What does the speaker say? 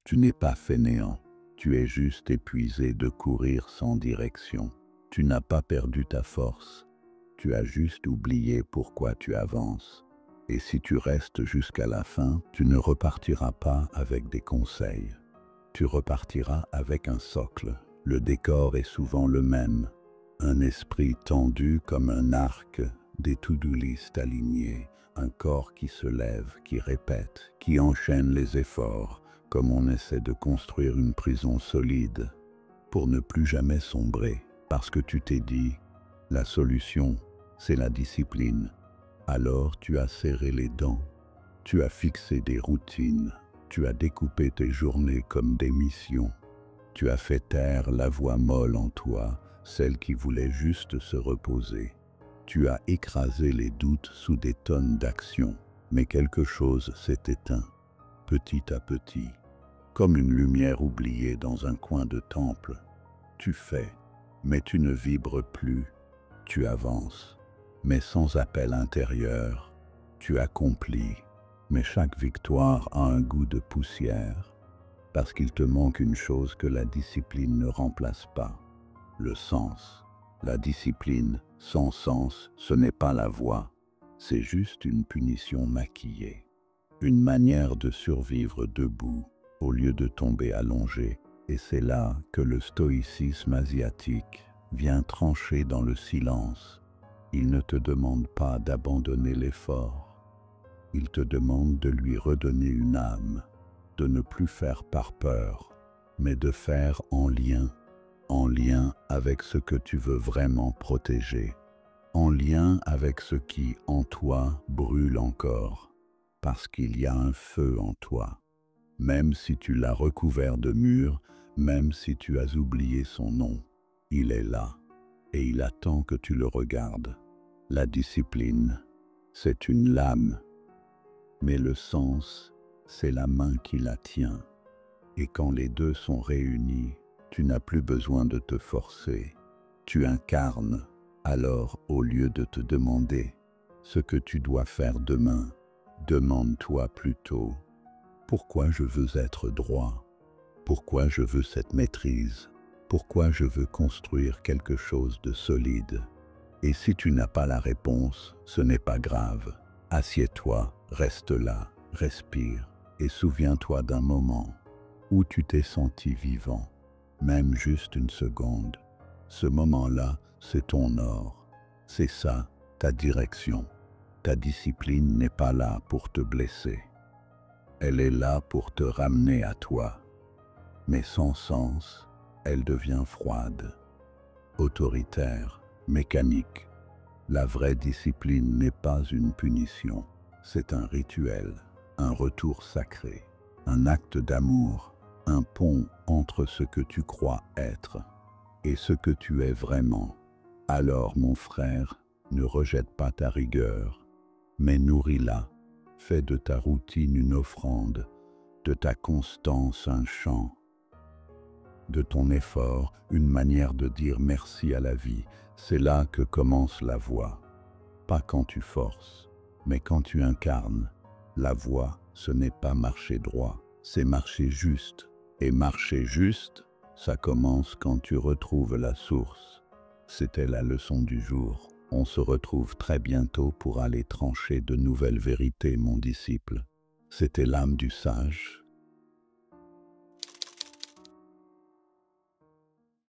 Tu n'es pas fainéant, tu es juste épuisé de courir sans direction. Tu n'as pas perdu ta force, tu as juste oublié pourquoi tu avances. Et si tu restes jusqu'à la fin, tu ne repartiras pas avec des conseils. Tu repartiras avec un socle. Le décor est souvent le même. Un esprit tendu comme un arc, des to-do list alignés, un corps qui se lève, qui répète, qui enchaîne les efforts, comme on essaie de construire une prison solide, pour ne plus jamais sombrer, parce que tu t'es dit, la solution, c'est la discipline. Alors tu as serré les dents, tu as fixé des routines, tu as découpé tes journées comme des missions. Tu as fait taire la voix molle en toi, celle qui voulait juste se reposer. Tu as écrasé les doutes sous des tonnes d'actions, mais quelque chose s'est éteint, petit à petit, comme une lumière oubliée dans un coin de temple. Tu fais, mais tu ne vibres plus. Tu avances, mais sans appel intérieur. Tu accomplis, mais chaque victoire a un goût de poussière, parce qu'il te manque une chose que la discipline ne remplace pas, le sens. La discipline, sans sens, ce n'est pas la voie, c'est juste une punition maquillée. Une manière de survivre debout, au lieu de tomber allongé, et c'est là que le stoïcisme asiatique vient trancher dans le silence. Il ne te demande pas d'abandonner l'effort, il te demande de lui redonner une âme, de ne plus faire par peur, mais de faire en lien avec ce que tu veux vraiment protéger, en lien avec ce qui, en toi, brûle encore, parce qu'il y a un feu en toi. Même si tu l'as recouvert de murs, même si tu as oublié son nom, il est là, et il attend que tu le regardes. La discipline, c'est une lame, mais le sens, c'est la main qui la tient. Et quand les deux sont réunis, tu n'as plus besoin de te forcer. Tu incarnes. Alors, au lieu de te demander ce que tu dois faire demain, demande-toi plutôt pourquoi je veux être droit, pourquoi je veux cette maîtrise, pourquoi je veux construire quelque chose de solide. Et si tu n'as pas la réponse, ce n'est pas grave. Assieds-toi, reste là, respire et souviens-toi d'un moment où tu t'es senti vivant, même juste une seconde. Ce moment-là, c'est ton or. C'est ça, ta direction. Ta discipline n'est pas là pour te blesser. Elle est là pour te ramener à toi. Mais sans sens, elle devient froide, autoritaire, mécanique. La vraie discipline n'est pas une punition, c'est un rituel, un retour sacré, un acte d'amour, un pont entre ce que tu crois être et ce que tu es vraiment. Alors, mon frère, ne rejette pas ta rigueur, mais nourris-la. Fais de ta routine une offrande, de ta constance un chant, de ton effort une manière de dire merci à la vie. C'est là que commence la voie. Pas quand tu forces, mais quand tu incarnes. La voie, ce n'est pas marcher droit, c'est marcher juste. Et marcher juste, ça commence quand tu retrouves la source. C'était la leçon du jour. On se retrouve très bientôt pour aller trancher de nouvelles vérités, mon disciple. C'était l'âme du sage.